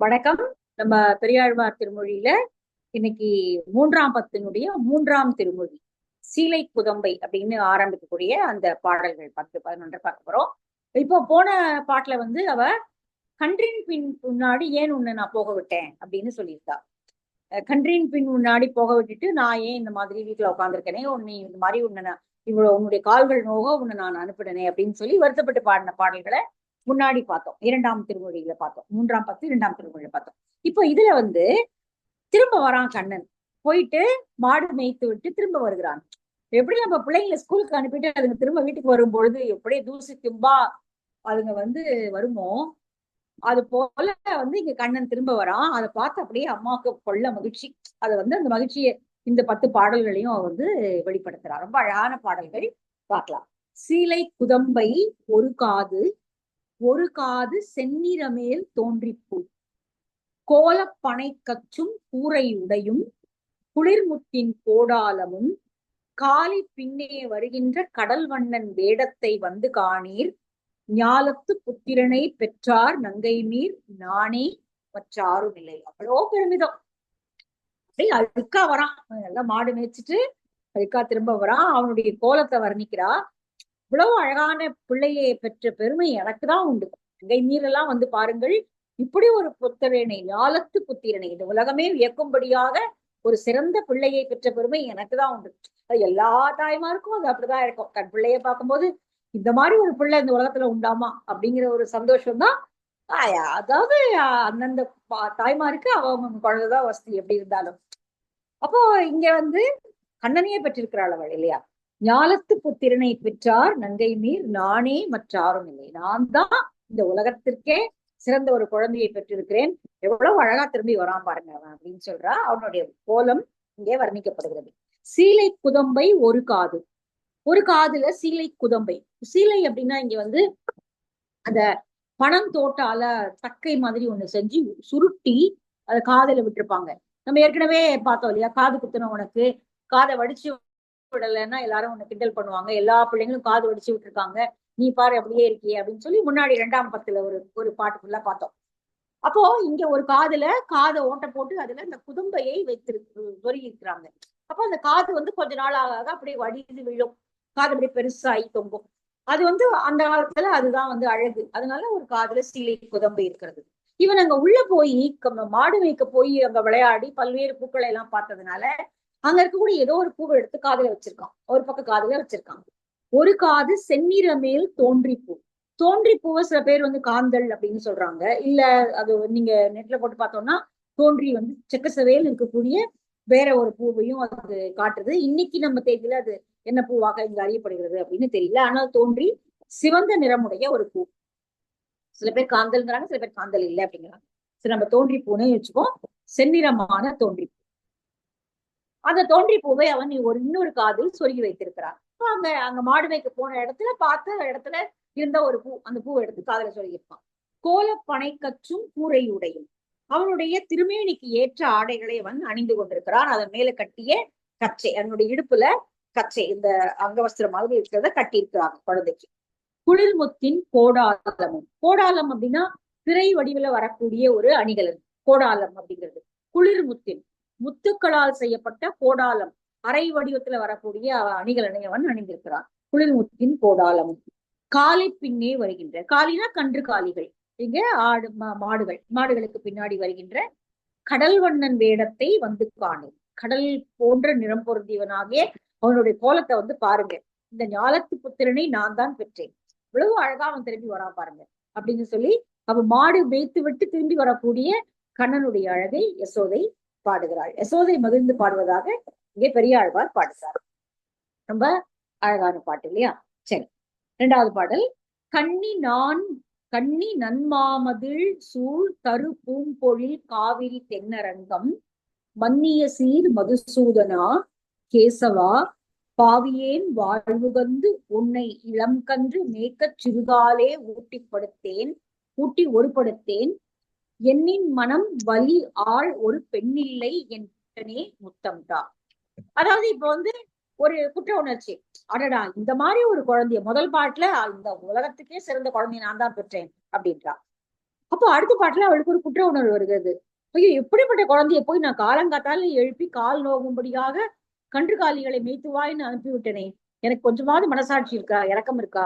வணக்கம். நம்ம பெரியாழ்வார் திருமொழியில இன்னைக்கு மூன்றாம் பத்தினுடைய மூன்றாம் திருமொழி சீலை குதம்பை அப்படின்னு ஆரம்பிக்கக்கூடிய அந்த பாடல்கள் 10, 11 பார்க்க போறோம். இப்போ போன பாட்டுல அவ கன்றின் பின் முன்னாடி ஏன் உன்னை நான் போக விட்டேன் அப்படின்னு சொல்லியிருக்கா. கன்றின் பின் முன்னாடி போக விட்டுட்டு நான் ஏன் இந்த மாதிரி வீட்டுல உட்காந்துருக்கேனே, உன்னை இந்த மாதிரி இவ்வளவு உன்னுடைய கால்கள் நோக உன்னை நான் அனுப்பினனே அப்படின்னு சொல்லி வருத்தப்பட்டு பாடின பாடல்களை முன்னாடி பார்த்தோம். இரண்டாம் திருமொழியில பார்த்தோம். மூன்றாம் பத்து இரண்டாம் திருமொழியில பார்த்தோம். இப்போ இதுல திரும்ப வரான் கண்ணன். போயிட்டு மாடு மேய்த்து விட்டு திரும்ப வருகிறான். எப்படி நம்ம பிள்ளைங்களை ஸ்கூலுக்கு அனுப்பிட்டு அதுங்க திரும்ப வீட்டுக்கு வரும்பொழுது எப்படியே தூசி தும்பா அதுங்க வருமோ, அது போல இங்க கண்ணன் திரும்ப வரான். அதை பார்த்து அப்படியே அம்மாவுக்கு கொள்ள மகிழ்ச்சி. அதை அந்த மகிழ்ச்சியை இந்த 10 பாடல்களையும் வெளிப்படுத்துறார். ரொம்ப அழகான பாடல்கள். பார்க்கலாம். சீலை குதம்பை ஒரு காது, ஒரு காது செந்நிறமேல் தோன்றிப்பூ, கோலப்பனை கச்சும் கூரை உடையும், குளிர்முத்தின் கோடாலமும், காலி பின்னே வருகின்ற கடல் வண்ணன் வேடத்தை வந்து காணீர், ஞாலத்து புத்திரனை பெற்றார் நங்கை மீர், நானே மற்றாரும் இல்லை. அவ்வளோ பெருமிதம். அப்படியே அழுக்கா வரான். எல்லாம் மாடு மேய்ச்சிட்டு அழுக்கா திரும்ப வரான். அவனுடைய கோலத்தை வர்ணிக்கிறா. இவ்வளவு அழகான பிள்ளையை பெற்ற பெருமை எனக்குதான் உண்டு. நங்கை மீரெல்லாம் பாருங்கள், இப்படி ஒரு புத்திரனை, ஞாலத்து புத்திரனை, இந்த உலகமே வியக்கும்படியாக ஒரு சிறந்த பிள்ளையை பெற்ற பெருமை எனக்குதான் உண்டு. அது எல்லா தாய்மாருக்கும் அது அப்படிதான் இருக்கும். தன் பிள்ளைய பார்க்கும்போது இந்த மாதிரி ஒரு பிள்ளை இந்த உலகத்துல உண்டாமா அப்படிங்கிற ஒரு சந்தோஷம் தான். அதாவது அந்தந்த தாய்மாருக்கு அவங்க குழந்தைதான் வசதி எப்படி இருந்தாலும். அப்போ இங்க கண்ணனையே பெற்றிருக்கிறாள் அவள் இல்லையா. ஞாலத்து புத்திரனை பெற்றார் நங்கை மீர், நானே மற்றாரும் இல்லை. நான் தான் இந்த உலகத்திற்கே சிறந்த ஒரு குழந்தையை பெற்றிருக்கிறேன். எவ்வளவு அழகா திரும்பி வரான் பாருங்க அவன் அப்படின்னு சொல்றா. அவனுடைய கோலம் இங்கே வர்ணிக்கப்படுகிறது. சீலை குதம்பை ஒரு காது, ஒரு காதுல சீலை குதம்பை. சீலை அப்படின்னா இங்க அந்த பணம் தோட்டால தக்கை மாதிரி ஒண்ணு செஞ்சு சுருட்டி அதை காதுல விட்டுருப்பாங்க. நம்ம ஏற்கனவே பார்த்தோம் இல்லையா, காது குத்துன உனக்கு காதை வடிச்சு விடலைன்னா எல்லாரும் உன்னை கிண்டல் பண்ணுவாங்க, எல்லா பிள்ளைங்களும் காது வடிச்சு விட்டுருக்காங்க, நீ பாரு அப்படியே இருக்கியே அப்படின்னு சொல்லி முன்னாடி 2ஆம் பத்துல ஒரு பாட்டு ஃபுல்லா பார்த்தோம். அப்போ இங்க ஒரு காதுல காதை ஓட்ட போட்டு அதுல இந்த குதும்பையை சொருகி இருக்கிறாங்க. அப்போ அந்த காது கொஞ்ச நாள் ஆக அப்படியே வடிந்து விழும். காது அப்படியே பெருசாகி தொங்கும். அது அந்த காலத்துல அதுதான் அழகு. அதனால ஒரு காதுல சீலை குதம்பை இருக்கிறது. இவன் அங்க உள்ள போய் மாடு மேய்க்க போய் அங்க விளையாடி பல்வேறு பூக்களை எல்லாம் பார்த்ததுனால அங்க இருக்கக்கூடிய ஏதோ ஒரு பூவை எடுத்து காதுல வச்சிருக்கான். ஒரு பக்கம் காதுல வச்சிருக்கான். ஒரு காது செந்நிற மேல் தோன்றி பூ. தோன்றி பூவை சில பேர் காந்தல் அப்படின்னு சொல்றாங்க. இல்ல அது நீங்க நெட்ல போட்டு பார்த்தோம்னா தோன்றி செக்கசவேல் இருக்கக்கூடிய வேற ஒரு பூவையும் அது காட்டுறது. இன்னைக்கு நம்ம தேதியில அது என்ன பூவாக இங்க அறியப்படுகிறது அப்படின்னு தெரியல. ஆனால் தோன்றி சிவந்த நிறமுடைய ஒரு பூ. சில பேர் காந்தல்ங்கிறாங்க, சில பேர் காந்தல் இல்லை அப்படிங்கிறாங்க. சரி, நம்ம தோன்றி பூனே வச்சுக்கோம். செந்நிறமான தோன்றி. அந்த தோன்றி பூவை அவன் இன்னொரு காதில் சொருகி வைத்திருக்கிறான். அங்க அங்க மாடு மேய்க்க போன இடத்துல பார்த்த இடத்துல இருந்த ஒரு பூ, அந்த பூவை எடுத்து காதல சொல்லியிருப்பான். கோலப்பனை கச்சும் கூரை உடையும். அவனுடைய திருமேனிக்கு ஏற்ற ஆடைகளை அவன் அணிந்து கொண்டிருக்கிறான். அதன் மேல கட்டிய கச்சை, அவனுடைய இடுப்புல கச்சை, இந்த அங்கவஸ்திரம் மாதிரி இருக்கிறத கட்டி இருக்கிறாங்க குழந்தைக்கு. குளிர்முத்தின் கோடாலமும். கோடாலம் அப்படின்னா திரை வடிவில வரக்கூடிய ஒரு அணிகலன் கோடாலம் அப்படிங்கிறது. குளிர்முத்தின் முத்துக்களால் செய்யப்பட்ட கோடாலம், அரை வடிவத்துல வரக்கூடிய அணிகலனை அவன் அணிந்திருக்கிறான். குளிர்முத்தின் கோடாலமும். காலை பின்னே வருகின்ற, காலினா கன்று காலிகள், இங்க ஆடு மாடுகள், மாடுகளுக்கு பின்னாடி வருகின்ற கடல் வண்ணன் வேடத்தை காணு. கடல் போன்ற நிறம் பொருந்தியவனாகிய அவனுடைய கோலத்தை பாருங்க. இந்த ஞாலத்து புத்திரனை நான் தான் பெற்றேன். இவ்வளவு அழகா அவன் திரும்பி வரான் பாருங்க அப்படின்னு சொல்லி அவன் மாடு மேய்த்து விட்டு திரும்பி வரக்கூடிய கண்ணனுடைய அழகை யசோதை பாடுகிறாள். யசோதை மகிழ்ந்து பாடுவதாக இங்கே பெரியாழ்வார் பாடுகிறார். ரொம்ப அழகான பாட்டு இல்லையா. சரி, 2வது பாடல். கண்ணி நன்மாமதில் சூழ் தரு பூம்பொழில் காவிரி தென்னரங்கம், மன்னிய சீர் மதுசூதனா கேசவா, பாவியேன் வாழ்வுகந்து உன்னை இளம் கன்று மேய்க்கச் சிறுகாலே ஊட்டி ஒருபடுத்தேன், என்னின் மனம் வலி ஆள் ஒரு பெண்ணில்லை என்றனே முத்தம்டா. அதாவது இப்ப ஒரு குற்ற உணர்ச்சி. அடடா, இந்த மாதிரி ஒரு குழந்தைய முதல் பாட்டுல இந்த உலகத்துக்கே சிறந்த குழந்தைய நான் தான் பெற்றேன் அப்படின்றா. அப்போ அடுத்த பாட்டுல அவளுக்கு ஒரு குற்ற உணர்வு வருகிறது. ஐயோ, எப்படிப்பட்ட குழந்தைய போய் நான் காலங்காத்தால எழுப்பி கால் நோகும்படியாக கன்றுகாலிகளை மேய்த்துவாய்ன்னு அனுப்பிவிட்டனே, எனக்கு கொஞ்சமாவது மனசாட்சி இருக்கா, இரக்கம் இருக்கா,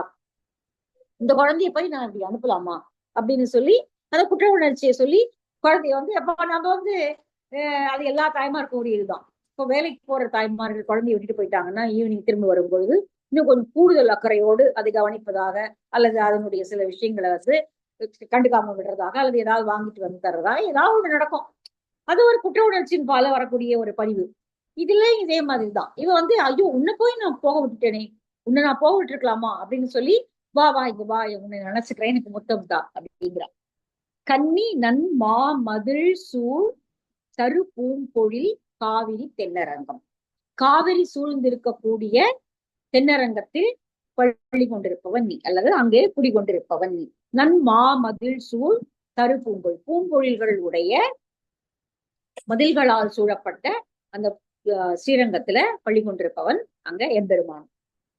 இந்த குழந்தைய போய் நான் இப்படி அனுப்பலாமா அப்படின்னு சொல்லி அந்த குற்ற உணர்ச்சியை சொல்லி குழந்தைய வந்து எப்ப நம்ம வந்து அது எல்லா தாய்மாருக்கும் ஒரு இதுதான். இப்போ வேலைக்கு போற தாய்மார்கள் குழந்தைய விட்டுட்டு போயிட்டாங்கன்னா ஈவினிங் திரும்ப வரும்பொழுது இன்னும் கொஞ்சம் கூடுதல் அக்கறையோடு அதை கவனிப்பதாக, அல்லது அதனுடைய சில விஷயங்களை வந்து கண்டுக்காம விடுறதாக, அல்லது ஏதாவது வாங்கிட்டு வந்து தர்றதா, ஏதாவது ஒண்ணு நடக்கும். அது ஒரு குற்ற உணர்ச்சியின் பால வரக்கூடிய ஒரு பதிவு. இதுல இதே மாதிரிதான் இவ வந்து ஐயோ, உன்னை போய் நான் போக விட்டுட்டேனே, உன்னை நான் போக விட்டுருக்கலாமா அப்படின்னு சொல்லி வா வா இங்க வா, உன்னை நினைச்சுக்கிறேன், எனக்கு முத்தம் தான் அப்படிங்கிறா. கன்னி நன் மா மதில் சூழ் தரு பூம்பொழில் காவிரி தென்னரங்கம். காவிரி சூழ்ந்திருக்கக்கூடிய தென்னரங்கத்தில் பள்ளி கொண்டிருப்பவன் நீ, அல்லது அங்கே குடிகொண்டிருப்பவன் நீ. நன் மா மதில் சூழ் தரு பூம்பொழில், பூம்பொழில்கள் உடைய மதில்களால் சூழப்பட்ட அந்த ஸ்ரீரங்கத்துல பள்ளி கொண்டிருப்பவன் அங்க எம்பெருமான்.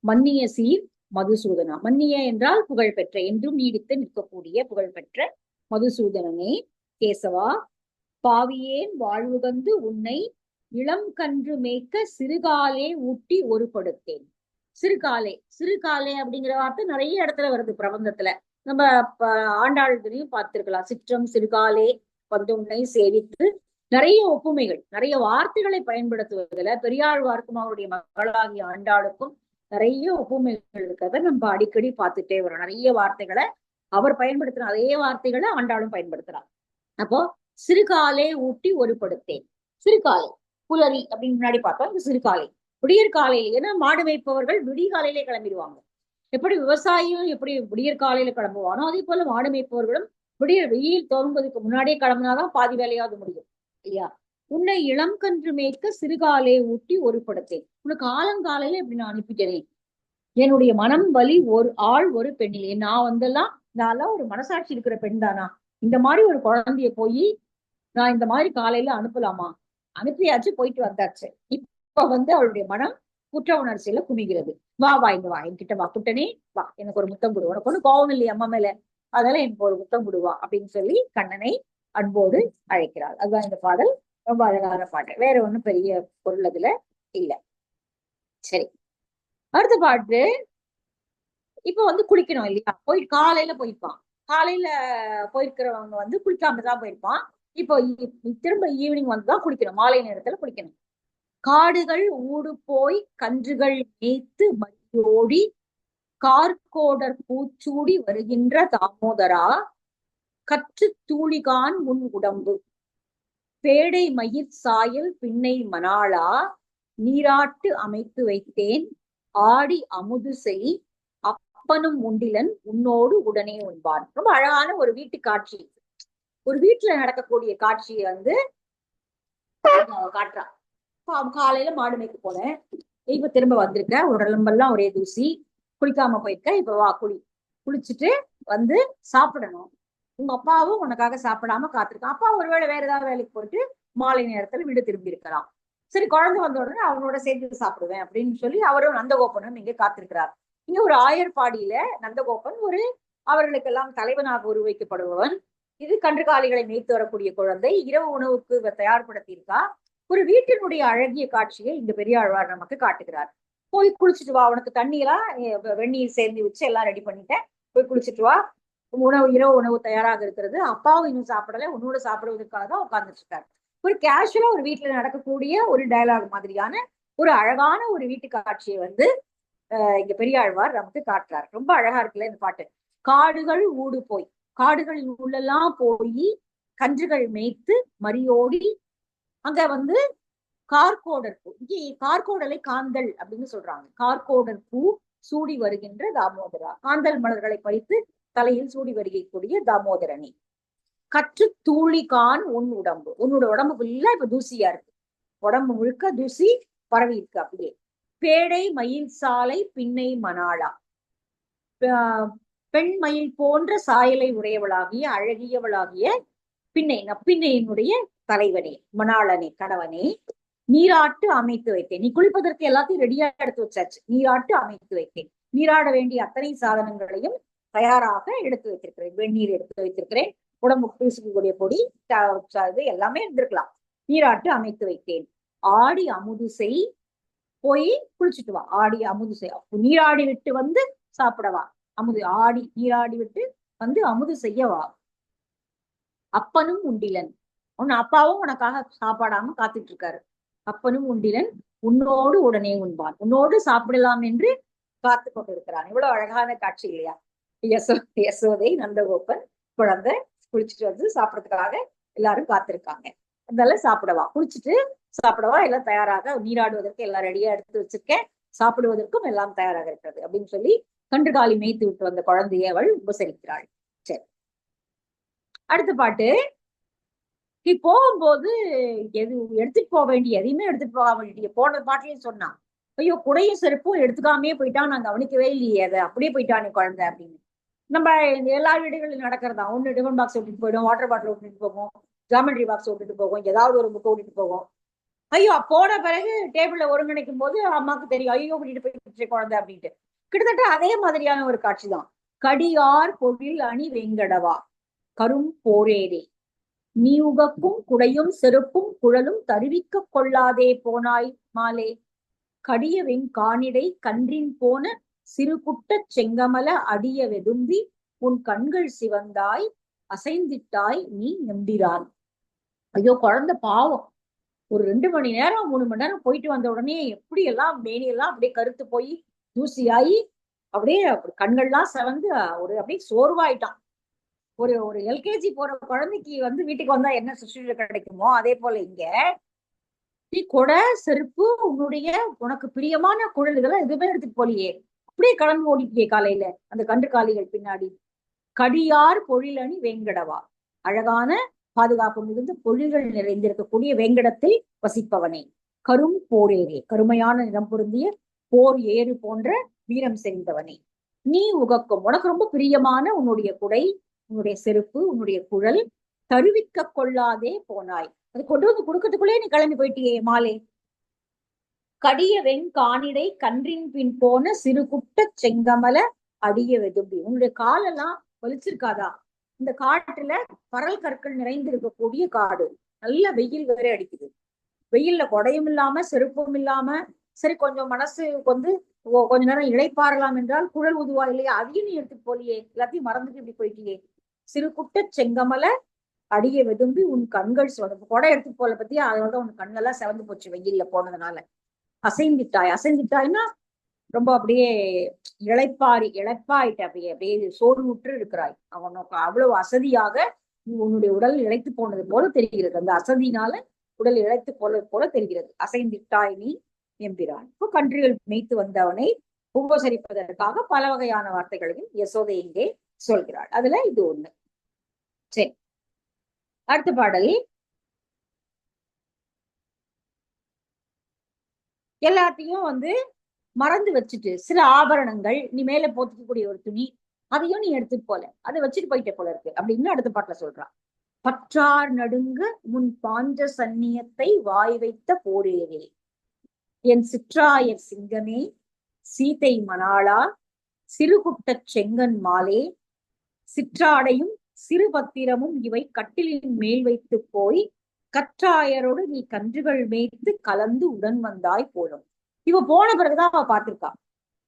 மன்னிய சீர் மதுசூதனா, மன்னிய என்றால் புகழ்பெற்ற, என்றும் நீடித்து நிற்கக்கூடிய புகழ்பெற்ற மதுசூதனனே, கேசவா, பாவியேன் வாழ்வுகந்து உன்னை இளம் கன்று மேய்க்க சிறுகாலே ஊட்டி ஒருபடுத்தேன். சிறுகாலே, சிறுகாலே அப்படிங்கிற வார்த்தை நிறைய இடத்துல வருது பிரபந்தத்துல. நம்ம ஆண்டாளுடையும் பார்த்திருக்கலாம். சிற்றம் சிறுகாலே வந்து உன்னை சேவித்து, நிறைய ஒப்புமைகள், நிறைய வார்த்தைகளை பயன்படுத்துவதில் பெரியாழ்வாருக்கும் அவருடைய மகளாகிய ஆண்டாளுக்கும் நிறைய ஒப்புமைகள் இருக்கிறத நம்ம அடிக்கடி பார்த்துட்டே வரோம். நிறைய வார்த்தைகளை அவர் பயன்படுத்தின அதே வார்த்தைகளை ஆண்டாளும் பயன்படுத்துறார். அப்போ சிறுகாலே ஊட்டி ஒருபடுத்தேன். சிறுகாலை, புலரி அப்படின்னு முன்னாடி பார்த்தோம். இந்த சிறுகாலை விடியற் காலையில, ஏன்னா மாடு மேய்ப்பவர்கள் விடிய காலையிலே கிளம்பிடுவாங்க. எப்படி விவசாயியும் எப்படி விடியற் காலையில கிளம்புவானோ அதே போல மாடு மேய்ப்பவர்களும் வெயில் தோங்குவதற்கு முன்னாடியே கிளம்புனாதான் பாதி வேலையாவது முடியும் இல்லையா. உன்னை இளம் கன்று மேய்க்க சிறுகாலே ஊட்டி ஒருபடுத்தேன். உனக்கு ஆலங்காலையில இப்படி நான் அனுப்பிட்டேன். என்னுடைய மனம் வலி ஒரு ஆள் ஒரு பெண்ணிலே. நான் வந்தெல்லாம் நான்லாம் ஒரு மனசாட்சி இருக்கிற பெண் தானா, இந்த மாதிரி ஒரு குழந்தைய போய் நான் இந்த மாதிரி காலையில அனுப்பலாமா? அனுப்பியாச்சு, போயிட்டு வந்தாச்சு. இப்ப வந்து அவளுடைய மனம் குற்ற உணர்ச்சியில குமிகிறது. வா வா இங்க வா, என்கிட்ட வா குட்டனே, வா எனக்கு ஒரு முத்தம் கொடு, உனக்கு ஒண்ணு கோவம் இல்லையா அம்மா மேல, அதனால எனக்கு ஒரு முத்தம் கொடுவா அப்படின்னு சொல்லி கண்ணனை அன்போடு அழைக்கிறாள். அதுதான் இந்த பாடல். ரொம்ப அழகான பாட்டு, வேற ஒண்ணும் பெரிய பொருள் அதுல இல்ல. சரி, அடுத்த பாட்டு. இப்ப வந்து குளிக்கணும் இல்லையா, போய் காலையில போயிருப்பான். காலையில போயிருக்கிறவங்க வந்து குளிக்காமதான் போயிருப்பான். இப்போ திரும்ப ஈவினிங் வந்துதான் குளிக்கணும், மாலை நேரத்துல குளிக்கணும். காடுகள் ஊடு போய் கன்றுகள் மேய்த்து மதியோடி கார்கோடர் பூச்சூடி வருகின்ற தாமோதரா, கற்று தூளிகான் உன் உடம்பு பேடை மயிர் சாயல் பின்னை மணாளா, நீராட்டு அமைத்து வைத்தேன் ஆடி அமுது செய் அப்பனும் உண்டிலன் உன்னோடு உடனே உண்பான். ரொம்ப அழகான ஒரு வீட்டு காட்சி, ஒரு வீட்டுல நடக்கக்கூடிய காட்சியை வந்து காட்டுறான். காலையில மாடு மேய்க்க போனேன், இப்ப திரும்ப வந்திருக்க, உடம்பெல்லாம் ஒரே தூசி, குளிக்காம போயிருக்க, இப்ப வா குளி, குளிச்சுட்டு வந்து சாப்பிடணும். உங்க அப்பாவும் உனக்காக சாப்பிடாம காத்திருக்கான். அப்பா ஒருவேளை வேற ஏதாவது வேலைக்கு போயிட்டு மாலை நேரத்துல வீடு திரும்பி இருக்கலாம். சரி, குழந்தை வந்த உடனே அவனோட சேர்ந்து சாப்பிடுவேன் அப்படின்னு சொல்லி அவரும் நந்தகோபனும் இங்க காத்திருக்கிறார். இங்க ஒரு ஆயர்பாடியில நந்தகோபன் ஒரு அவர்களுக்கெல்லாம் தலைவனாக உருவைக்கப்படுபவன். இது கன்றுகாலிகளை மேய்த்து வரக்கூடிய குழந்தை, இரவு உணவுக்கு தயார்படுத்தியிருக்கா. ஒரு வீட்டினுடைய அழகிய காட்சியை இந்த பெரியாழ்வார் நமக்கு காட்டுகிறார். போய் குளிச்சுட்டு வா, உனக்கு தண்ணியெல்லாம் வெந்நீர் சேர்ந்து வச்சு எல்லாம் ரெடி பண்ணிட்டேன், போய் குளிச்சுட்டு வா, உணவு இரவு உணவு தயாராக இருக்கிறது, அப்பாவும் இன்னும் சாப்பிடல, உன்னோட சாப்பிடுவதற்காக தான் உட்கார்ந்துட்டு இருக்காரு. ஒரு கேஷுவலா ஒரு வீட்டுல நடக்கக்கூடிய ஒரு டயலாக் மாதிரியான ஒரு அழகான ஒரு வீட்டு காட்சியை வந்து இங்க பெரியாழ்வார் நமக்கு காட்டுறாரு. ரொம்ப அழகா இருக்குல்ல இந்த பாட்டு. காடுகள் ஊடு போய், காடுகளில் உள்ளெல்லாம் போய் கன்றுகள் மேய்த்து மரியோடி, அங்க வந்து கார்கோடர் பூ, இங்கே கார்கோடலை காந்தல் அப்படின்னு சொல்றாங்க. கார்கோடர் பூ சூடி வருகின்ற தாமோதரா, காந்தல் மலர்களை பறித்து தலையில் சூடி வருகக்கூடிய தாமோதரனி. கற்று தூளிகான் உன் உடம்பு, உன்னோட உடம்பு ஃபுல்லா இப்ப தூசியா இருக்கு, உடம்பு முழுக்க தூசி பரவி இருக்கு அப்படியே. பேடை மயில் சாலை பின்னை மணாளா, பெண் மயில் போன்ற சாயலை உடையவளாகிய அழகியவளாகிய பின்னை, நப்பின்னையினுடைய தலைவனே, மணாளனே, கணவனே, நீராட்டு அமைத்து வைத்தேன். நீ குளிப்பதற்கு எல்லாத்தையும் ரெடியா எடுத்து வச்சாச்சு, நீராட்டு அமைத்து வைத்தேன். நீராட வேண்டிய அத்தனை சாதனங்களையும் தயாராக எடுத்து வைத்திருக்கிறேன். வெந்நீர் எடுத்து வைத்திருக்கிறேன், உடம்புக்கு பூசிக்கக்கூடிய பொடி இது எல்லாமே இருந்திருக்கலாம். நீராட்டு அமைத்து வைத்தேன். ஆடி அமுது செய், போய் குளிச்சுட்டு வா. ஆடி அமுது செய், நீராடி விட்டு வந்து சாப்பிடவா. அமுது ஆடி நீராடி விட்டு வந்து அமுது செய்யவா. அப்பனும் உண்டிலன், உன் அப்பாவும் உனக்காக சாப்பாடாம காத்துட்டு இருக்காரு. அப்பனும் உண்டிலன் உன்னோடு உடனே உண்பான், உன்னோடு சாப்பிடலாம் என்று காத்து கொண்டிருக்கிறான். இவ்வளவு அழகான காட்சி இல்லையா? யசோதை நந்தகோபன் குழந்தை குளிச்சுட்டு வந்து சாப்பிடறதுக்காக எல்லாரும் காத்திருக்காங்க. அதனால சாப்பிடவா, குளிச்சுட்டு சாப்பிடவா, எல்லாம் தயாராக, நீராடுவதற்கு எல்லாம் ரெடியா எடுத்து வச்சிருக்கேன், சாப்பிடுவதற்கும் எல்லாம் தயாராக இருக்கிறது அப்படின்னு சொல்லி கன்றுகாலி மேய்த்து விட்டு வந்த குழந்தையை அவள் உபசரிக்கிறாள். சரி, அடுத்த பாட்டு. நீ போகும்போது எது எடுத்துட்டு போக வேண்டிய எதையுமே எடுத்துட்டு போக வேண்டிய போன பாட்டிலையும் சொன்னான். ஐயோ, குடையும் செருப்பும் எடுத்துக்காமே போயிட்டான், நான் கவனிக்கவே இல்லையே, அதை அப்படியே போயிட்டானே குழந்தை அப்படின்னு. நம்ம எல்லா வீடுகளிலும் நடக்கிறதா. ஒண்ணு டிஃபன் பாக்ஸ் விட்டுட்டு போயிடும், வாட்டர் பாட்டில் விட்டுட்டு போகும், ஜாமெண்ட்ரி பாக்ஸ் விட்டுட்டு போகும், ஏதாவது ஒரு புக்கை விட்டுட்டு போகும். ஐயோ, போன பிறகு டேபிள்ல ஒருங்கிணைக்கும் போது அம்மாவுக்கு தெரியும், ஐயோ விட்டுட்டு போயிட்டு குழந்தை அப்படின்ட்டு. கிட்டத்தட்ட அதே மாதிரியான ஒரு காட்சி தான். கடியார் பொழில் அணி வெங்கடவா கரும் போரேரே, நீ உகக்கும் குடையும் செருப்பும் குழலும் தருவிக்க கொள்ளாதே போனாய் மாலே, கடிய வெங்கானிடை கன்றின் போன சிறுகுட்ட செங்கமல அடிய வெதும்பி உன் கண்கள் சிவந்தாய் அசைந்திட்டாய் நீ எம்பிரான். ஐயோ, குழந்தை பாவம். ஒரு 2 மணி நேரம் 3 மணி நேரம் போயிட்டு வந்த உடனே எப்படி எல்லாம் மேனியெல்லாம் அப்படியே கருத்து போய் தூசியாயி அப்படியே கண்கள்லாம் செவந்து ஒரு அப்படியே சோர்வாயிட்டான். ஒரு ஒரு எல்கேஜி போற குழந்தைக்கு வந்து வீட்டுக்கு வந்தா என்ன சுற்றுலா கிடைக்குமோ அதே போல இங்க நீ கொடை செருப்பு உன்னுடைய உனக்கு பிரியமான குழல் இதெல்லாம் எதுவுமே எடுத்துட்டு போலியே, அப்படியே கிளம்பி ஓடிட்டியே காலையில அந்த கன்றுகாலிகள் பின்னாடி. கடியார் பொழிலணி வேங்கடவா, அழகான பாதுகாப்பு மிகுந்த பொழில்கள் நிறைந்திருக்கக்கூடிய வேங்கடத்தில் வசிப்பவனே. கரும் போரேரே, கருமையான நிறம் பொருந்திய போர் ஏறு போன்ற வீரம் செறிந்தவனே. நீ உகக்கும் உனக்கு ரொம்ப பிரியமான உன்னுடைய குடை, உன்னுடைய செருப்பு, உன்னுடைய குழல் தருவிக்க கொள்ளாதே போனாய், அது கொண்டு வந்து கொடுக்கறதுக்குள்ளே நீ கிளம்பி போயிட்டியே மாலே. கடிய வெண்கானிடை கன்றின் பின் போன சிறு குட்ட செங்கமல அடிய வெதும்பி, உன்னுடைய காலெல்லாம் வலிச்சிருக்காதா? இந்த காட்டுல பரல் கற்கள் நிறைந்து இருக்கக்கூடிய காடு, நல்ல வெயில் வேற அடிக்குது. வெயில்ல கொடையும் இல்லாம செருப்பும் இல்லாம, சரி கொஞ்சம் மனசு வந்து கொஞ்ச நேரம் இளைப்பாறலாம் என்றால் குழல் உதுவா இல்லையா, அதையும் நீ எடுத்துட்டு போலியே, எல்லாத்தையும் மறந்துட்டு இப்படி போயிட்டியே. சிறு குட்ட செங்கமல அடிய வெதும்பி உன் கண்கள் சிவந்து, கொடை எடுத்துட்டு போல பத்தியா, அதோட உன் கண்ணெல்லாம் சிவந்து போச்சு வெயில்ல போனதுனால. அசைந்திட்டாய், அசைந்திட்டாய்னா ரொம்ப அப்படியே இழைப்பாயிட்ட, அப்படியே அப்படியே சோர்வுற்று இருக்கிறாய். அவனுக்கு அவ்வளவு அசதியாக உன்னுடைய உடல் இழைத்து போனது போல தெரிகிறது. அந்த அசதினால உடல் இழைத்து போனது போல தெரிகிறது. அசைந்திட்டாய் நீ எம்பிரான். இப்போ கன்றுகள் மேய்த்து வந்தவனை உபசரிப்பதற்காக பல வகையான வார்த்தைகளையும் யசோதை இங்கே சொல்கிறாள். அதுல இது ஒண்ணு. சரி, அடுத்த பாடல். எல்லாத்தையும் வந்து மறந்து வச்சுட்டு சில ஆபரணங்கள், நீ மேல போத்திக்கக்கூடிய ஒரு துணி, அதையும் நீ எடுத்துட்டு போல, அதை வச்சுட்டு போயிட்ட போல இருக்கு அப்படின்னு அடுத்த பாட்டுல சொல்றான். பற்றார் நடுங்க முன் பாஞ்ச சன்னியத்தை வாய் வைத்த போரேரே, என் சிற்றாயர் சிங்கமே சீதை மணாளா சிறுகுட்ட செங்கன் மாலே, சிற்றாடையும் சிறு பத்திரமும் இவை கட்டிலின் மேல் வைத்து போய் கற்றாயரோடு நீ கன்றுகள் மேய்த்து கலந்து உடன் வந்தாய் போலும். இவ போன பிறகுதான் அவ பார்த்திருக்கா.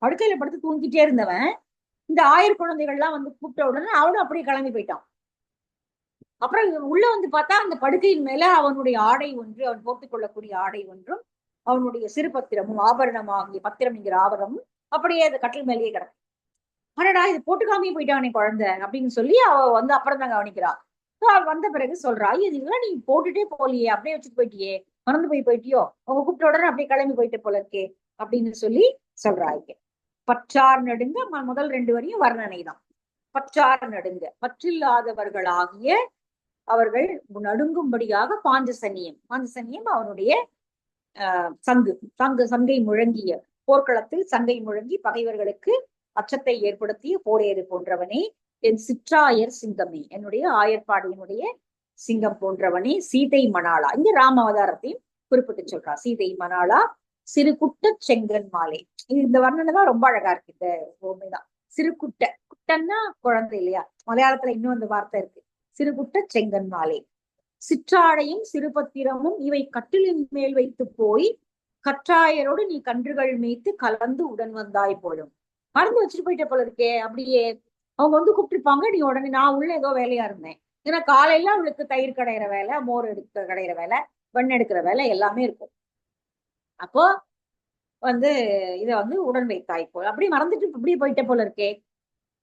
படுக்கையில படுத்து தூங்கிட்டே இருந்தவன் இந்த ஆயர் குழந்தைகள்லாம் வந்து கூப்பிட்ட உடனே அவனும் அப்படியே கிளம்பி போயிட்டான். அப்புறம் உள்ள வந்து பார்த்தா அந்த படுக்கையின் மேல அவனுடைய ஆடை ஒன்று, அவன் போட்டுக் கொள்ளக்கூடிய ஆடை ஒன்றும், அவனுடைய சிறு பத்திரமும் ஆபரணமாகிய பத்திரம் என்கிற ஆபரணமும் அப்படியே அந்த கட்டில் மேலேயே கிடக்கு. அடடா, இது போட்டுக்காமே போயிட்டானே குழந்தை அப்படின்னு சொல்லி அவ வந்து அப்புறம் தான் கவனிக்கிறா. அவள் வந்த பிறகு சொல்றா, இதெல்லாம் நீ போட்டுட்டே போலியே, அப்படியே வச்சுட்டு போயிட்டியே, மறந்து போயிட்டியோ, அவங்க கூப்பிட்ட உடனே அப்படியே கிளம்பி போயிட்டு போல இருக்கே அப்படின்னு சொல்லி சொல்றாங்க. பற்றார் நடுங்க, முதல் 2 வரையும் வர்ணனை தான். பற்றார் நடுங்க, பற்றில்லாதவர்களாகிய அவர்கள் நடுங்கும்படியாக பாஞ்சசன்னியம், பாஞ்சசன்னியம் அவனுடைய சங்கை முழங்கிய, போர்க்களத்தில் சங்கை முழங்கி பகைவர்களுக்கு அச்சத்தை ஏற்படுத்திய போரேறு போன்றவனே, என் சிற்றாயர் சிங்கமே, என்னுடைய ஆயர்பாடியினுடைய சிங்கம் போன்றவனே, சீதை மணாளா, இங்க ராம அவதாரத்தையும் குறிப்பிட்டு சொல்றா. சீதை மணாளா சிறு குட்ட செங்கன் மாலை, இந்த வர்ணனை தான் ரொம்ப அழகா இருக்கு. இந்த உண்மைதான். சிறு குட்ட, குட்டன்னா குழந்தை இல்லையா, மலையாளத்துல இன்னும் அந்த வார்த்தை இருக்கு. சிறுகுட்ட செங்கன்மாலே. சிற்றாடையும் சிறுபத்திரமும் இவை கட்டிலின் மேல் வைத்து போய் கற்றாயரோடு நீ கன்றுகள் மேய்த்து கலந்து உடன் வந்தாய் போலும். மறந்து வச்சுட்டு போயிட்ட போல இருக்கே. அப்படியே அவங்க வந்து கூப்பிட்டுருப்பாங்க, நீ உடனே நான் உள்ள ஏதோ வேலையா இருந்தேன். ஏன்னா காலையில அவளுக்கு தயிர் கடையிற வேலை, மோர் எடுக்க கடையிற வேலை, வெண்ணெய் எடுக்கிற வேலை எல்லாமே இருக்கும். அப்போ வந்து இத வந்து உடன் வைத்தாய் போல். அப்படி மறந்துட்டு இப்படி போயிட்ட போல இருக்கே,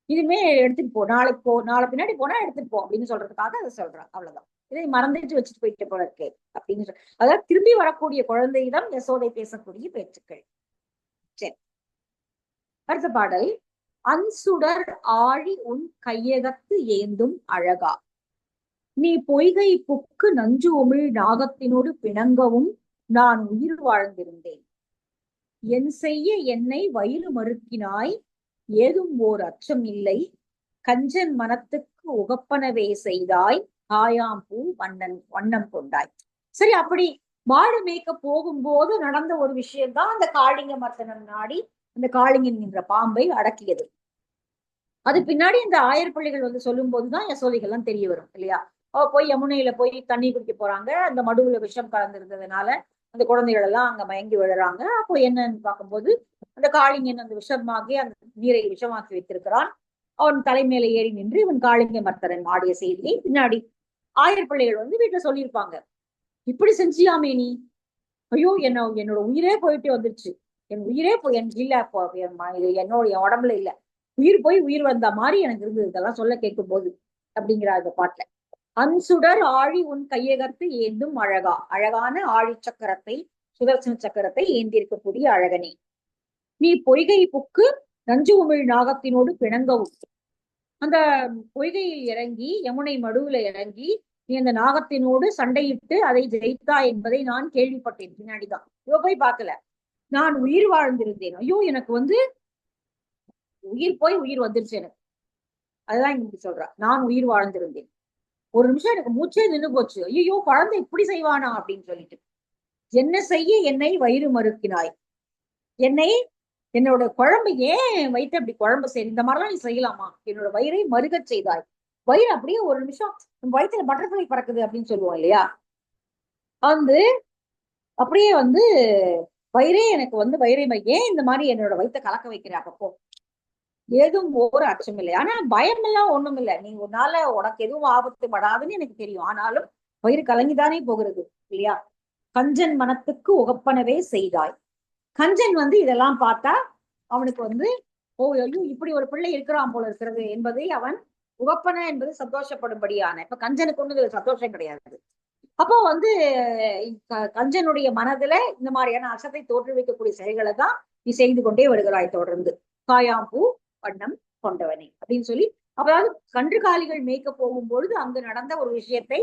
இதுமே எடுத்துட்டு போ, நாளைக்கு போ, நாளை பின்னாடி போனா எடுத்துட்டு போ அப்படின்னு சொல்றதுக்காக அதை சொல்றான். அவ்வளவுதான். இதை மறந்துட்டு வச்சுட்டு போயிட்ட போல இருக்கே அப்படின்னு அதாவது திரும்பி வரக்கூடிய குழந்தையிடம் யசோதை பேசக்கூடிய பேச்சுக்கள். சரி, அடுத்த பாடல். அன்சுடர் ஆழி உன் கையகத்து ஏந்தும் அழகா, நீ பொய்கை புக்கு நஞ்சு உமிழ் நாகத்தினோடு பிணங்கவும் நான் உயிர் வாழ்ந்திருந்தேன். என் செய்ய என்னை வயிறு மறுக்கினாய், ஏதும் ஓர் அச்சம் இல்லை, கஞ்சன் மனத்துக்கு உகப்பனவே செய்தாய், காயாம்பூ வண்ணம் கொண்டாய். சரி, அப்படி மாடு மேய்க்க போகும்போது நடந்த ஒரு விஷயம்தான் அந்த காளிங்க மர்த்தனம் நாடி அந்த காளிங்கன் என்ற பாம்பை அடக்கியது. அது பின்னாடி இந்த ஆயர் பிள்ளைகள் வந்து சொல்லும் போதுதான் யசோதைகள்லாம் தெரிய வரும் இல்லையா. அவ போய் யமுனையில போய் தண்ணி குடிக்க போறாங்க, அந்த மடுவுல விஷம் கலந்திருந்ததுனால அந்த குழந்தைகள் எல்லாம் அங்க மயங்கி விழுறாங்க. அப்போ என்னன்னு பார்க்கும்போது அந்த காளிங்கன் அந்த விஷமாகி அந்த நீரை விஷமாக்கி வைத்திருக்கிறான். அவன் தலைமையில ஏறி நின்று இவன் காளிங்க மர்த்தரன் ஆடிய செய்தியை பின்னாடி ஆயர் பிள்ளைகள் வந்து வீட்டுல சொல்லியிருப்பாங்க. இப்படி செஞ்சியாமே நீ, ஐயோ என்னோட உயிரே போயிட்டு வந்துருச்சு, என் உயிரே போய் என் இல்ல, என்னோட என் உடம்புல இல்ல, உயிர் போய் உயிர் வந்த மாதிரி எனக்கு இருந்தது இதெல்லாம் சொல்ல கேட்கும் போது அப்படிங்கிற அந்த பாட்டுல. அன்சுடர் ஆழி உன் கையகத்து ஏந்தும் அழகா, அழகான ஆழி சக்கரத்தை, சுதர்சன சக்கரத்தை ஏந்திருக்கக்கூடிய அழகனே, நீ பொய்கை புக்கு நஞ்சு உமிழ் நாகத்தினோடு பிணங்கவும், அந்த பொய்கையில் இறங்கி யமுனை மடுவுல இறங்கி நீ அந்த நாகத்தினோடு சண்டையிட்டு அதை ஜெயித்தா என்பதை நான் கேள்விப்பட்டேன். பின்னாடிதான் இவ போய் பார்க்கல, நான் உயிர் வாழ்ந்திருந்தேன். ஐயோ எனக்கு வந்து உயிர் போய் உயிர் வந்துருச்சு எனக்கு, அதுதான் இங்க சொல்றா. நான் உயிர் வாழ்ந்திருந்தேன், ஒரு நிமிஷம் எனக்கு மூச்சே நின்று போச்சு, ஐயோ குழந்தை இப்படி செய்வானா அப்படின்னு சொல்லிட்டு. என்ன செய்ய என்னை வயிறு மறுக்கினாய், என்னை என்னோட குழம்பு ஏன் வயிற்று அப்படி குழம்பு செய்ய, இந்த மாதிரிலாம் நீ செய்யலாமா, என்னோட வயிறை மறுகச் செய்தாய். வயிறு அப்படியே ஒரு நிமிஷம் வயிற்றுல பட்டர்ஃபிளை பறக்குது அப்படின்னு சொல்லுவோம் இல்லையா, வந்து அப்படியே வந்து வயிறே எனக்கு வந்து வயிறை ஏன் இந்த மாதிரி என்னோட வயிற்றை கலக்க வைக்கிற அப்பப்போ, ஏதும் ஒரு அச்சம் இல்லை. ஆனா பயம் எல்லாம் ஒண்ணும் இல்லை, நீ உன்னால உனக்கு எதுவும் ஆபத்து படாதுன்னு எனக்கு தெரியும், ஆனாலும் வயிறு கலங்கிதானே போகிறது இல்லையா. கஞ்சன் மனத்துக்கு உகப்பனவே செய்தாய். கஞ்சன் வந்து இதெல்லாம் பார்த்தா அவனுக்கு வந்து ஓ ஐயோ இப்படி ஒரு பிள்ளை இருக்கிறான் போல இருக்கிறது என்பதை அவன் உகப்பன என்பது சந்தோஷப்படும்படியான. இப்ப கஞ்சனுக்கு ஒண்ணு சந்தோஷம் கிடையாது. அப்போ வந்து கஞ்சனுடைய மனதுல இந்த மாதிரியான அசத்தை தோற்றுவிக்கக்கூடிய செயல்களை தான் நீ செய்து கொண்டே வருகிறாய் தொடர்ந்து. காயாம்பூ வண்ணம் கொண்டவனே அப்படின்னு சொல்லி, அதாவது கன்றுகாலிகள் மேய்க்க போகும்பொழுது அங்கு நடந்த ஒரு விஷயத்தை,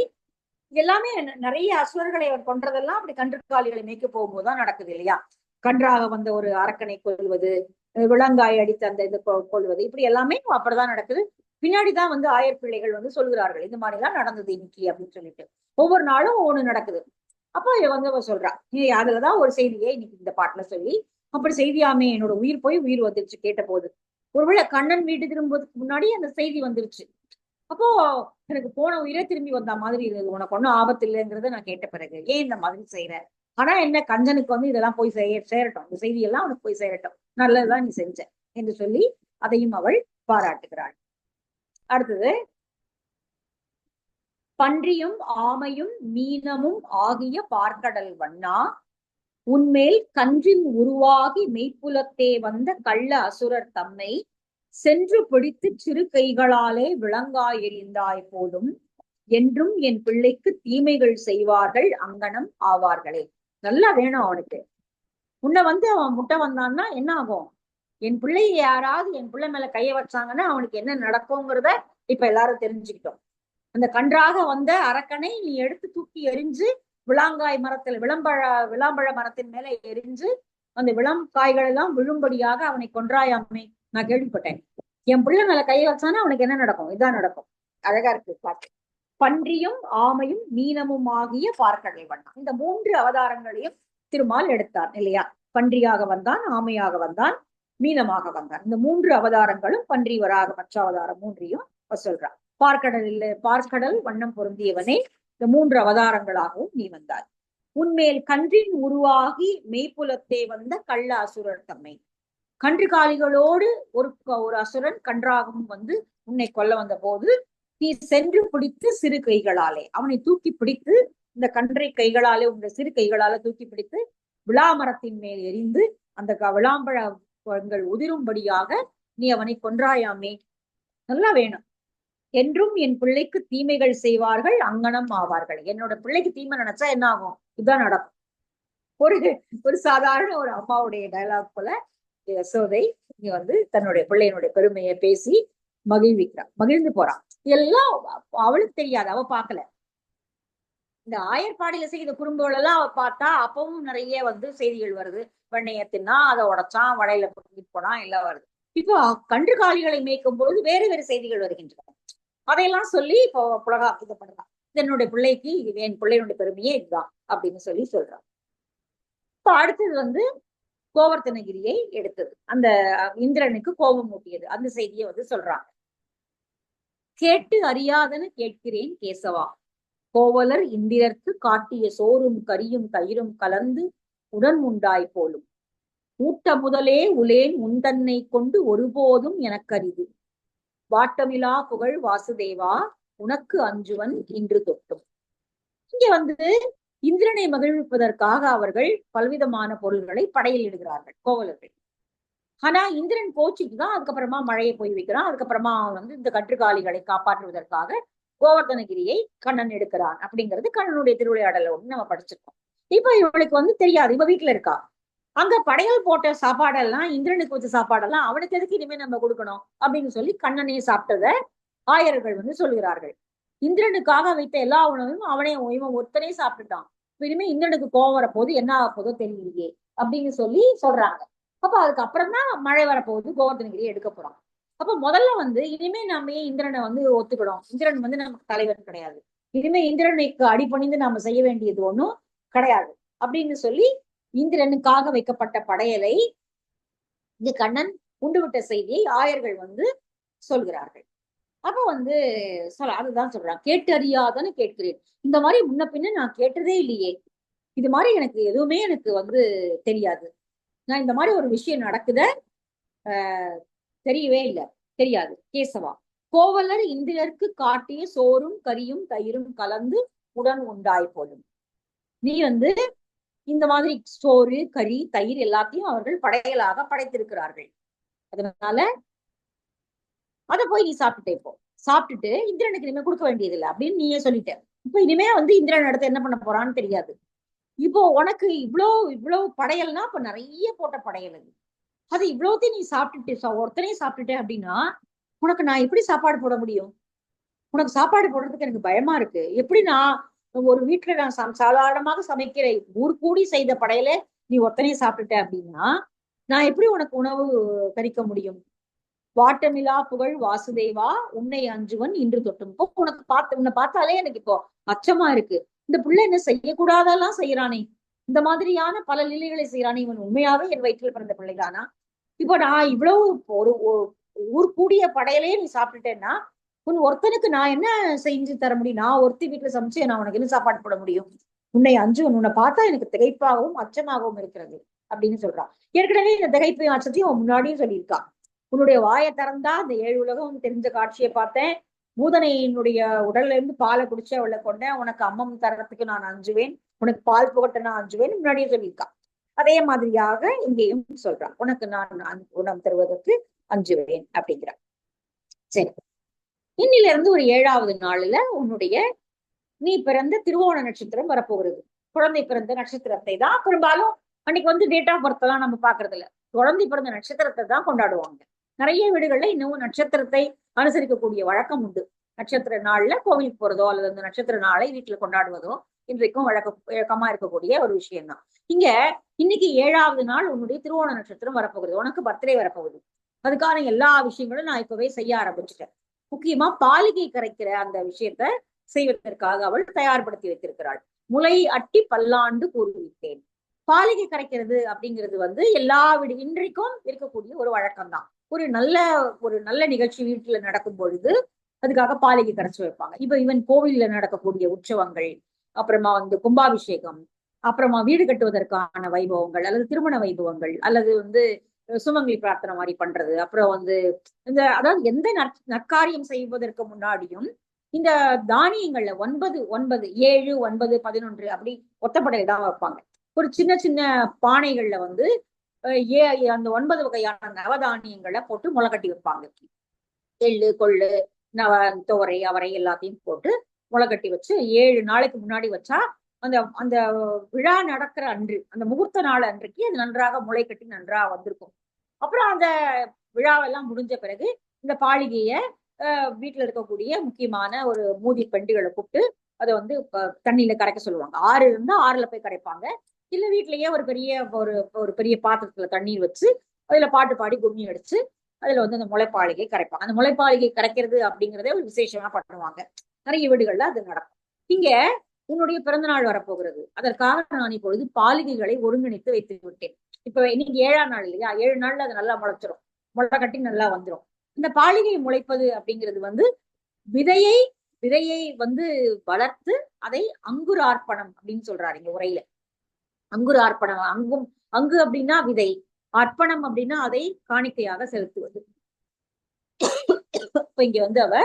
எல்லாமே நிறைய அசுரர்களை அவர் கொன்றதெல்லாம் அப்படி கன்றுகாலிகளை மேய்க்க போகும்போதுதான் நடக்குது இல்லையா. கன்றாக வந்த ஒரு அரக்கனை கொள்வது, விலங்காய் அடித்து அந்த இது கொள்வது, இப்படி எல்லாமே அப்படிதான் நடக்குது. பின்னாடிதான் வந்து ஆயர் பிள்ளைகள் வந்து சொல்கிறார்கள் இந்த மாதிரி எல்லாம் நடந்தது இன்னைக்கு அப்படின்னு சொல்லிட்டு. ஒவ்வொரு நாளும் ஒண்ணு நடக்குது. அப்போ வந்து அவ சொல்றா, அதுலதான் ஒரு செய்தியை இன்னைக்கு இந்த பாட்டுல சொல்லி, அப்படி செய்தியாமே என்னோட உயிர் போய் உயிர் வந்துருச்சு கேட்ட போது, ஒருவேளை கண்ணன் வீட்டு திரும்புவதற்கு முன்னாடி அந்த செய்தி வந்துருச்சு. அப்போ எனக்கு போன உயிரே திரும்பி வந்த மாதிரி இருந்தது, உனக்கு ஒன்னும் ஆபத்து இல்லைங்கிறத நான் கேட்ட பிறகு ஏன் இந்த மாதிரி செய்யற, ஆனா என்ன கஞ்சனுக்கு வந்து இதெல்லாம் போய் சேரட்டும், இந்த செய்தியெல்லாம் அவனுக்கு போய் சேரட்டும், நல்லதுதான் நீ செஞ்ச என்று சொல்லி அதையும் அவள் பாராட்டுகிறாள். அடுத்தது, பன்றியும் ஆமையும் மீனமும் ஆகிய பார்க்கடல் வண்ணா, உன்மேல் கன்றின் உருவாகி மெய்ப்புலத்தே வந்த கள்ள அசுரர் தம்மை சென்று பிடித்து சிறு கைகளாலே விளங்காய் எறிந்தாய் போதும், என்றும் என் பிள்ளைக்கு தீமைகள் செய்வார்கள் அங்கனம் ஆவார்களே. நல்லா வேணும் அவனுக்கு. உன்னை வந்து அவன் முட்டை வந்தான்னா என்ன ஆகும், என் பிள்ளைய யாராவது என் பிள்ளை மேல கைய வச்சாங்கன்னா அவனுக்கு என்ன நடக்குங்கிறத இப்ப எல்லாரும் தெரிஞ்சுக்கிட்டோம். அந்த கன்றாக வந்த அரக்கனை நீ எடுத்து தூக்கி எரிஞ்சு விளாங்காய் மரத்துல விளாம்பழ மரத்தின் மேல எரிஞ்சு அந்த விளங்காய்கள் எல்லாம் விழும்படியாக அவனை கொன்றாயாமே, நான் கேள்விப்பட்டேன். என் பிள்ளை மேல கையை வச்சானா அவனுக்கு என்ன நடக்கும், இதான் நடக்கும். அழகா இருக்கு பாட்டு. பன்றியும் ஆமையும் மீனமும் ஆகிய பார்க்கடல் வண்ணா, இந்த 3 அவதாரங்களையும் திருமால் எடுத்தான் இல்லையா. பன்றியாக வந்தான், ஆமையாக வந்தான், மீனமாக வந்தான். இந்த 3 அவதாரங்களும் பன்றி வராக மற்ற அவதாரம் 3ஐயும் சொல்றான். பார்க்கடல் வண்ணம் பொருந்தியவனே, இந்த 3 அவதாரங்களாகவும் நீ வந்தாய். உன்மேல் கன்றின் உருவாகி மெய்ப்புலத்தே வந்த கள்ள அசுரர் தம்மை. கன்று காலிகளோடு ஒரு அசுரன் கன்றாகவும் வந்து உன்னை கொல்ல வந்த போது நீ சென்று பிடித்து சிறு கைகளாலே அவனை தூக்கி பிடித்து, இந்த கன்றை கைகளாலே உங்க சிறு கைகளால தூக்கி பிடித்து விளாமரத்தின் மேல் எரிந்து அந்த விளாம்பழங்கள் உதிரும்படியாக நீ அவனை கொன்றாயாமே. நல்லா வேணும். என்றும் என் பிள்ளைக்கு தீமைகள் செய்வார்கள் அங்கனம் ஆவார்கள். என்னோட பிள்ளைக்கு தீமை நினைச்சா என்ன ஆகும்? இதுதான் நடக்கும். ஒரு ஒரு சாதாரண ஒரு அம்மாவுடைய டயலாக் போல யசோதை இங்க வந்து தன்னுடைய பிள்ளையினுடைய பெருமையை பேசி மகிழ்விக்கிறான், மகிழ்ந்து போறான். எல்லாம் அவளுக்கு தெரியாது, அவ பார்க்கல. இந்த ஆயர்பாடியில செய்த குறும்புகள் எல்லாம் அவ பார்த்தா அப்பவும் நிறைய வந்து செய்திகள் வருது. வெண்ணையத்தின்னா அதை உடைச்சான், வடையில போட்டு போனான், எல்லாம் வருது. இப்போ கன்று காலிகளை மேய்க்கும் பொழுது வேறு வேறு செய்திகள் வருகின்றன. அதையெல்லாம் சொல்லி இப்போ புலகா இது பண்றான். என்னுடைய பிள்ளைக்கு இது என் பிள்ளையினுடைய பெருமையே இதுதான் அப்படின்னு சொல்லி சொல்றான். இப்போ அடுத்தது வந்து கோவர்த்தனகிரியை எடுத்தது, அந்த இந்திரனுக்கு கோபம் ஊட்டியது, அந்த செய்தியை வந்து சொல்றாங்க. கேட்டு அறியாதன்னு கேட்கிறேன் கேசவா, கோவலர் இந்திரர்க்கு காட்டிய சோறும் கரியும் தயிரும் கலந்து உடன் உண்டாய் போலும். ஊட்ட முதலே உலேன் உந்தன்னை கொண்டு ஒருபோதும் எனக்கரிது. வாட்டமிலா புகழ் வாசுதேவா உனக்கு அஞ்சுவன் இன்று தொட்டும். இங்க வந்து இந்திரனை மகிழ்விப்பதற்காக அவர்கள் பல்விதமான பொருள்களை படையில் இடுகிறார்கள் கோவலர்கள். ஆனா இந்திரன் கோச்சிக்குதான் அதுக்கப்புறமா மழையை போய் வைக்கிறான். அதுக்கப்புறமா அவன் வந்து இந்த கற்றுக்காலிகளை காப்பாற்றுவதற்காக கோவர்தனகிரியை கண்ணன் எடுக்கிறான் அப்படிங்கிறது கண்ணனுடைய திருவிளையாடல ஒண்ணு நம்ம படிச்சிருக்கோம். இப்ப இவளுக்கு வந்து தெரியாது, இவ வீட்டுல இருக்கா. அங்க படையல் போட்ட சாப்பாடெல்லாம், இந்திரனுக்கு வச்ச சாப்பாடெல்லாம் அவனுக்கு எதுக்கு இனிமே நம்ம கொடுக்கணும் அப்படின்னு சொல்லி கண்ணனே சாப்பிட்டத ஆயர்கள் வந்து சொல்கிறார்கள். இந்திரனுக்காக வைத்த எல்லா உணவும் அவனே இவன் ஒருத்தனே சாப்பிட்டுட்டான். இனிமே இந்திரனுக்கு கோவம் வரப்போது, என்ன ஆக போதோ தெரியலையே அப்படின்னு சொல்லி சொல்றாங்க. அப்ப அதுக்கப்புறம் தான் மழை வரப்போகுது, கோவர்தனகிரியை எடுக்க போறான். அப்ப முதல்ல வந்து இனிமே நம்ம ஏன் இந்திரனை வந்து ஒத்துக்கணும்? இந்திரன் வந்து நமக்கு தலைவர் கிடையாது. இனிமே இந்திரனுக்கு அடிபணிந்து நாம செய்ய வேண்டியது ஒண்ணும் கிடையாது அப்படின்னு சொல்லி இந்திரனுக்காக வைக்கப்பட்ட படையலை இங்க கண்ணன் உண்டு விட்ட செய்தியை ஆயர்கள் வந்து சொல்கிறார்கள். அப்ப வந்து அதுதான் சொல்றான், கேட்டு அறியாதன்னு கேட்கிறேன். இந்த மாதிரி முன்ன பின்ன நான் கேட்டதே இல்லையே, இது மாதிரி எனக்கு எதுவுமே எனக்கு வந்து தெரியாது. நான் இந்த மாதிரி ஒரு விஷயம் நடக்குத தெரியவே இல்லை, தெரியாது. கேசவா, கோவலர் இந்திரருக்கு காட்டிய சோறும் கரியும் தயிரும் கலந்து உடன் உண்டாய் போலும். நீ வந்து இந்த மாதிரி சோறு கறி தயிர் எல்லாத்தையும் அவர்கள் படையலாக படைத்திருக்கிறார்கள். அதனால அதை போய் நீ சாப்பிட்டுட்டே போ. சாப்பிட்டுட்டு இந்திரனுக்கு இனிமே கொடுக்க வேண்டியது இல்லை அப்படின்னு நீயே சொல்லிட்ட. இப்ப இனிமே வந்து இந்திரன் இடத்த என்ன பண்ண போறான்னு தெரியாது. இப்போ உனக்கு இவ்வளவு படையல்னா இப்ப நிறைய போட்ட படையல் அது இவ்வளவுத்தையும் நீ சாப்பிட்டுட்டு ஒருத்தனையும் சாப்பிட்டுட்டே அப்படின்னா உனக்கு நான் எப்படி சாப்பாடு போட முடியும்? உனக்கு சாப்பாடு போடுறதுக்கு எனக்கு பயமா இருக்கு. எப்படி நான் ஒரு வீட்டுல நான் சாதாரணமாக சமைக்கிற ஊர் கூடி செய்த படையில நீ ஒருத்தனையும் சாப்பிட்டுட்ட அப்படின்னா நான் எப்படி உனக்கு உணவு கரிக்க முடியும்? வாட்டமிலா புகழ் வாசுதேவா உன்னை அஞ்சுவன் இன்று தொட்டும். இப்போ உன்னை பார்த்தாலே எனக்கு இப்போ அச்சமா இருக்கு. இந்த பிள்ளை என்ன செய்யக்கூடாதெல்லாம் செய்யறானே, இந்த மாதிரியான பல நிலைகளை செய்யறானே, இவன் உண்மையாவே என் வயிற்றில் பிறந்த பிள்ளைதானா? இப்போ நான் இவ்வளவு ஒரு ஊர் கூடிய படையிலேயே நீ சாப்பிட்டுட்டேன்னா உன் ஒருத்தனுக்கு நான் என்ன செஞ்சு தர முடியும்? நான் ஒருத்தி வீட்டுல சமைச்சு நான் உனக்கு என்ன சாப்பாடு போட முடியும்? உன்னை அஞ்சுவன், உன்னை பார்த்தா எனக்கு திகைப்பாகவும் அச்சமாகவும் இருக்கிறது அப்படின்னு சொல்றான். ஏற்கனவே இந்த திகைப்பையும் அச்சத்தையும் முன்னாடியும் சொல்லியிருக்கான். உன்னுடைய வாயை திறந்தா இந்த 7 உலகம் தெரிஞ்ச காட்சியை பார்த்தேன். பூதனையினுடைய உடல்ல இருந்து பாலை குடிச்சு அவளை கொண்டேன். உனக்கு அம்மம் தரத்துக்கு நான் அஞ்சுவேன், உனக்கு பால் புகட்ட நான் அஞ்சுவேன் முன்னாடியே சொல்லியிருக்கான். அதே மாதிரியாக இங்கேயும் சொல்றான், உனக்கு நான் உணம் தருவதற்கு அஞ்சுவேன் அப்படிங்கிறான். சரி, இன்னில இருந்து ஒரு 7வது நாள்ல உன்னுடைய நீ பிறந்த திருவோண நட்சத்திரம் வரப்போகிறது. குழந்தை பிறந்த நட்சத்திரத்தை தான் பெரும்பாலும் அன்னைக்கு வந்து டேட் ஆஃப் பர்த் எல்லாம் நம்ம பாக்குறது இல்ல, குழந்தை பிறந்த நட்சத்திரத்தை தான் கொண்டாடுவாங்க. நிறைய வீடுகள்ல இன்னும் நட்சத்திரத்தை அனுசரிக்கக்கூடிய வழக்கம் உண்டு. நட்சத்திர நாள்ல கோவிலுக்கு போறதோ அல்லது அந்த நட்சத்திர நாளை வீட்டுல கொண்டாடுவதோ இன்றைக்கும் வழக்கமா இருக்கக்கூடிய ஒரு விஷயம் தான். இங்க இன்னைக்கு 7வது நாள் உன்னுடைய திருவோண நட்சத்திரம் வரப்போகுது, உனக்கு பர்த்டே வரப்போகுது. அதுக்கான எல்லா விஷயங்களும் நான் இப்பவே செய்ய ஆரம்பிச்சுட்டேன். முக்கியமா பாலிகை கரைக்கிற அந்த விஷயத்த செய்வதற்காக அவள் தயார்படுத்தி வைத்திருக்கிறாள். முளை அட்டி பல்லாண்டு கூறுவித்தேன். பாலிகை கரைக்கிறது அப்படிங்கிறது வந்து எல்லா இன்றைக்கும் இருக்கக்கூடிய ஒரு வழக்கம் தான். ஒரு நல்ல நிகழ்ச்சி வீட்டுல நடக்கும் பொழுது அதுக்காக பாலிகை கரைச்சு வைப்பாங்க. இப்ப ஈவன் கோவில்ல நடக்கக்கூடிய உற்சவங்கள், அப்புறமா கும்பாபிஷேகம், அப்புறமா வீடு கட்டுவதற்கான வைபவங்கள் அல்லது திருமண வைபவங்கள் அல்லது சுமங்கலி பிரார்த்தனை மாதிரி பண்றது, அப்புறம் அதாவது எந்த நற்காரியம் செய்வதற்கு முன்னாடியும் இந்த தானியங்கள்ல 9 9 7 9 11 அப்படி ஒத்தப்படையில் தான் வைப்பாங்க. ஒரு சின்ன சின்ன பானைகள்ல அந்த 9 வகையான நவதானியங்களை போட்டு முளை கட்டி வைப்பாங்க. எள்ளு, கொள்ளு, துவரை, அவரை எல்லாத்தையும் போட்டு முளை கட்டி வச்சு 7 நாளைக்கு முன்னாடி வச்சா அந்த அந்த விழா நடக்கிற அன்று, அந்த முகூர்த்த நாள் அன்றைக்கு அது நன்றாக முளை கட்டி நன்றாக வந்திருக்கும். அப்புறம் அந்த விழாவெல்லாம் முடிஞ்ச பிறகு இந்த பாலிகைய வீட்டுல இருக்கக்கூடிய முக்கியமான ஒரு மூதி பெண்டுகளை கூப்பிட்டு அதை தண்ணியில கரைக்க சொல்லுவாங்க. 6 இருந்தா 6ல போய் கரைப்பாங்க. இல்ல வீட்லயே ஒரு பெரிய பாத்திரத்துல தண்ணீர் வச்சு அதுல பாட்டு பாடி கும்மி அடிச்சு அதுல அந்த முளைப்பாளிகை கரைப்பாங்க. அந்த முளைப்பாளிகை கரைக்கிறது அப்படிங்கிறதே ஒரு விசேஷமா பண்ணுவாங்க. நிறைய வீடுகள்ல அது நடக்கும். இங்க உன்னுடைய பிறந்த நாள் வரப்போகிறது, அதற்காக நான் இப்பொழுது பாலிகைகளை ஒருங்கிணைத்து வைத்து விட்டேன். இப்ப இன்னைக்கு 7ஆம் நாள் இல்லையா? 7 நாள்ல அது நல்லா முளைச்சிரும், முளை கட்டி நல்லா வந்துடும். இந்த பாலிகை முளைப்பது அப்படிங்கிறது விதையை விதையை வளர்த்து அதை அங்குரார்ப்பணம் அப்படின்னு சொல்றாரு இங்க உரையில. அங்குரார்ப்பணம், அங்கு அப்படின்னா விதை, அர்ப்பணம் அப்படின்னா அதை காணிக்கையாக செலுத்துவது. இப்ப இங்க அவ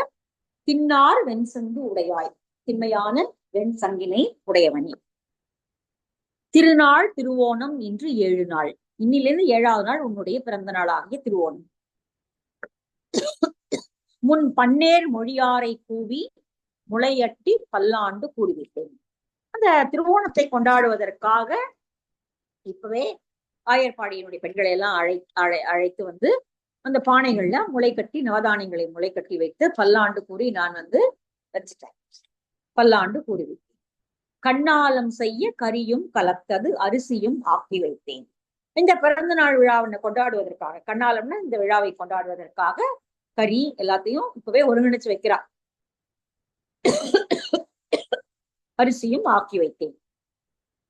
தின்னார் வெண்சங்கு உடையாய், திண்மையான வெண் சங்கினை உடையவனி. திருநாள் திருவோணம் இன்று 7 நாள், இன்னிலிருந்து 7ஆவது நாள் உன்னுடைய பிறந்த நாள் ஆகிய திருவோணம். முன் பன்னேர் மொழியாரை கூவி முளையட்டி பல்லாண்டு கூறிவிட்டேன். அந்த திருவோணத்தை கொண்டாடுவதற்காக இப்பவே ஆயர்பாடியினுடைய பெண்களை எல்லாம் அழைத்து அந்த பானைகள்ல முளை கட்டி நவதானியங்களை முளை கட்டி வைத்து பல்லாண்டு கூறி நான் வச்சுட்டேன். பல்லாண்டு கூறிவிட்டேன். கண்ணாலம் செய்ய கரியும் கலத்தது அரிசியும் ஆக்கி வைத்தேன். இந்த பிறந்த நாள் விழாவை கொண்டாடுவதற்காக, கண்ணாலம்னா இந்த விழாவை கொண்டாடுவதற்காக கறி எல்லாத்தையும் இப்பவே ஒருங்கிணைச்சு வைக்கிறார். அரிசியும் ஆக்கி வைத்தேன்.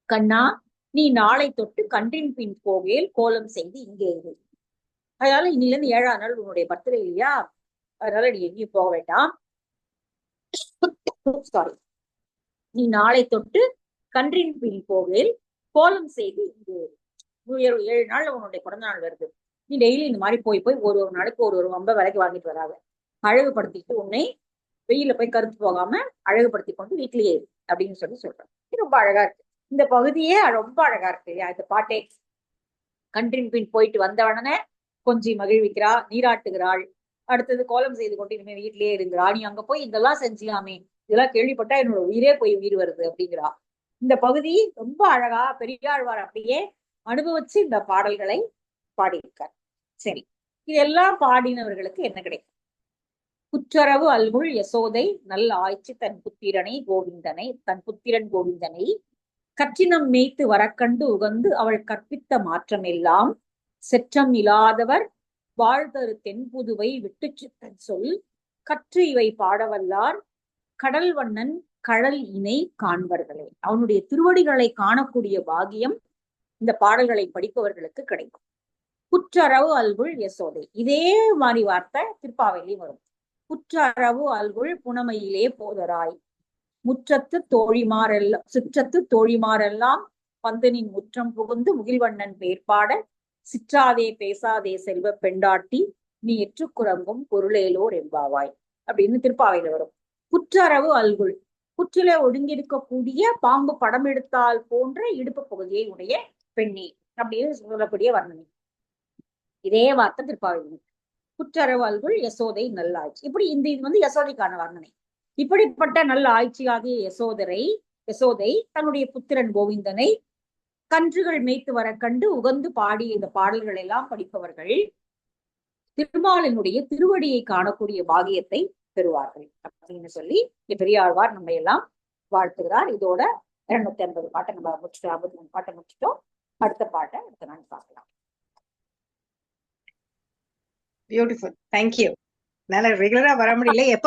கண்ணா, நீ நாளை தொட்டு கன்றின் பின் போகையில் கோலம் செய்து இங்கே இரு. அதனால இன்னிலிருந்து 7ஆம் நாள் உன்னுடைய பர்த்டே இல்லையா? அதனால நீ எங்கேயும் போக வேண்டாம். சாரி, நீ நாளை தொட்டு கன்றின் பின் போகையில் கோலம் செய்து இங்கே இரு. 7 நாள்ல உன்னுடைய பிறந்த நாள் வருது. நீ டெய்லி இந்த மாதிரி போய் ஒரு நாளைக்கு ஒரு வம்ப விலைக்கு வாங்கிட்டு வராத. அழகுபடுத்திட்டு உன்னை வெயில போய் கருத்து போகாம அழகுபடுத்தி கொண்டு வீட்டிலேயே அப்படின்னு சொல்றேன். இது ரொம்ப அழகா இருக்கு. இந்த பகுதியே ரொம்ப அழகா இருக்கு. இந்த பாட்டே கன்றின் பின் போயிட்டு வந்தவனே கொஞ்சம் மகிழ்விக்கிறா, நீராட்டுகிறாள். அடுத்தது கோலம் செய்து கொண்டு இனிமே வீட்டிலேயே இருங்கிறா. நீ அங்க போய் இதெல்லாம் செஞ்சலாமே, இதெல்லாம் கேள்விப்பட்டா என்னோட உயிரே போய் உயிர் வருது அப்படிங்கிறா. இந்த பகுதி ரொம்ப அழகா பெரியாழ்வார் அப்படியே அனுபவிச்சு இந்த பாடல்களை பாடியிருக்கார். சரி, இதெல்லாம் பாடினவர்களுக்கு என்ன கிடைக்கும்? குற்றரவு அல்குள் யசோதை நல் ஆய்ச்சி தன் புத்திரன் கோவிந்தனை கற்றினம் மேய்த்து வரக்கண்டு உகந்து அவள் கற்பித்த மாற்றம் எல்லாம் செற்றம் இல்லாதவர் வாழ்தரு தென்புதுவை விட்டு சித்தன் சொல் கற்று இவை பாடவல்லார் கடல் வண்ணன் கடல் இணை காண்பர்களே. அவனுடைய திருவடிகளை காணக்கூடிய பாகியம் இந்த பாடல்களை படிப்பவர்களுக்கு கிடைக்கும். குற்றரவு அல்குள் யசோதை, இதே மாதிரி வார்த்தை திருப்பாவையிலையும் வரும். குற்றரவு அல்குள் புனமையிலே போதராய் முற்றத்து தோழிமாரெல்லாம் பந்தனின் முற்றம் புகுந்து முகில்வண்ணன் பேர்பாட சிற்றாதே பேசாதே செல்வ பெண்டாட்டி நீ எற்றுக்குறங்கும் பொருளேலோர் எம்பாவாய் அப்படின்னு திருப்பாவையில வரும். குற்றரவு அல்குள், புற்றிலே ஒடுங்கியிருக்கக்கூடிய பாம்பு படம் எடுத்தால் போன்ற இடுப்பு பகுதியை உடைய பெண்ணி அப்படின்னு சொல்லக்கூடிய வர்ணனை. இதே வார்த்தை திருப்பாவையில். குற்றரவு அல்குள் யசோதை நல்லாட்சி, இப்படி இது யசோதைக்கான வர்ணனை. இப்படிப்பட்ட நல்ல ஆட்சியாகிய யசோதை தன்னுடைய புத்திரன் கோவிந்தனை கன்றுகள் மேய்த்து வர கண்டு உகந்து பாடி இந்த பாடல்கள் எல்லாம் படிப்பவர்கள் திருமாலினுடைய திருவடியை காணக்கூடிய பாகியத்தை பெறுவார்கள் அப்படின்னு சொல்லி பெரியாழ்வார் நம்ம எல்லாம் வாழ்த்துகிறார். இதோட 250 பாட்டை நம்ம முடிச்சுட்டோம், 53 பாட்டை முடிச்சுட்டோம். அடுத்த பாட்டை அடுத்த நாள் பார்க்கலாம். Beautiful, thank you. என்னால ரெகுலரா வர முடியல, எப்ப